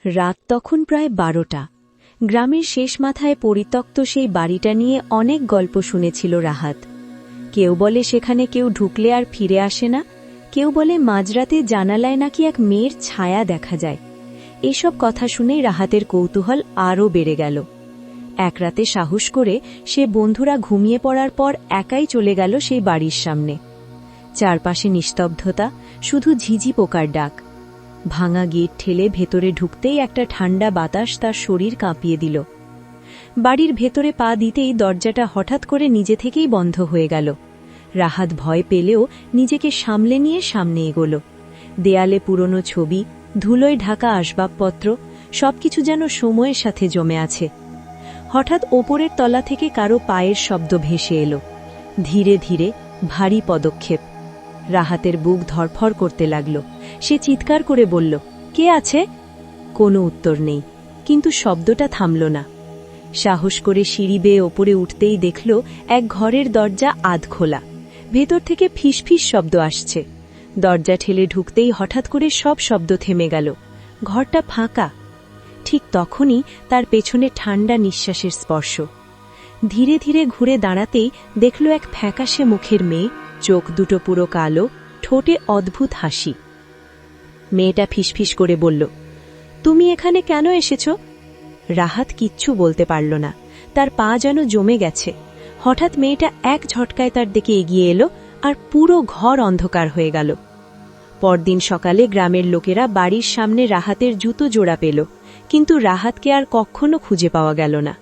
রাত তখন প্রায় 12টা। গ্রামের শেষ মাথায় পরিত্যক্ত সেই বাড়িটা নিয়ে অনেক গল্প শুনেছিল রাহাত। কেউ বলে সেখানে কেউ ঢুকলে আর ফিরে আসে না, কেউ বলে মাঝরাতে জানালায় নাকি এক মেয়ের ছায়া দেখা যায়। এসব কথা শুনেই রাহাতের কৌতূহল আরও বেড়ে গেল। এক রাতে সাহস করে সে বন্ধুরা ঘুমিয়ে পড়ার পর একাই চলে গেল সেই বাড়ির সামনে। চারপাশে নিস্তব্ধতা, শুধু ঝিঝি পোকার ডাক। ভাঙা গেট ঠেলে ভেতরে ঢুকতেই একটা ঠান্ডা বাতাস তার শরীর কাঁপিয়ে দিল। বাড়ির ভেতরে পা দিতেই দরজাটা হঠাৎ করে নিজে থেকেই বন্ধ হয়ে গেল। রাহাত ভয় পেলেও নিজেকে সামলে নিয়ে সামনে এগোল। দেয়ালে পুরনো ছবি, ধুলোয় ঢাকা আসবাবপত্র, সবকিছু যেন সময়ের সাথে জমে আছে। হঠাৎ ওপরের তলা থেকে কারো পায়ের শব্দ ভেসে এলো। ধীরে ধীরে, ভারী পদক্ষেপ। রাহাতের বুক ধড়ফড় করতে লাগল। সে চিৎকার করে বলল, কে আছে? কোনো উত্তর নেই, কিন্তু শব্দটা থামল না। সাহস করে সিঁড়ি বেয়ে ওপরে উঠতেই দেখল এক ঘরের দরজা আধ খোলা। ভেতর থেকে ফিসফিস শব্দ আসছে। দরজা ঠেলে ঢুকতেই হঠাৎ করে সব শব্দ থেমে গেল। ঘরটা ফাঁকা। ঠিক তখনই তার পেছনে ঠান্ডা নিঃশ্বাসের স্পর্শ। ধীরে ধীরে ঘুরে দাঁড়াতেই দেখল এক ফ্যাকাশে মুখের মেয়ে, চোখ দুটো পুরো কালো, ঠোঁটে অদ্ভুত হাসি। মেয়েটা ফিসফিস করে বলল, তুমি এখানে কেন এসেছ? রাহাত কিচ্ছু বলতে পারল না, তার পা যেন জমে গেছে। হঠাৎ মেয়েটা এক ঝটকায় তার দিকে এগিয়ে এলো, আর পুরো ঘর অন্ধকার হয়ে গেল। পরদিন সকালে গ্রামের লোকেরা বাড়ির সামনে রাহাতের জুতো জোড়া পেল, কিন্তু রাহাতকে আর কখনো খুঁজে পাওয়া গেল না।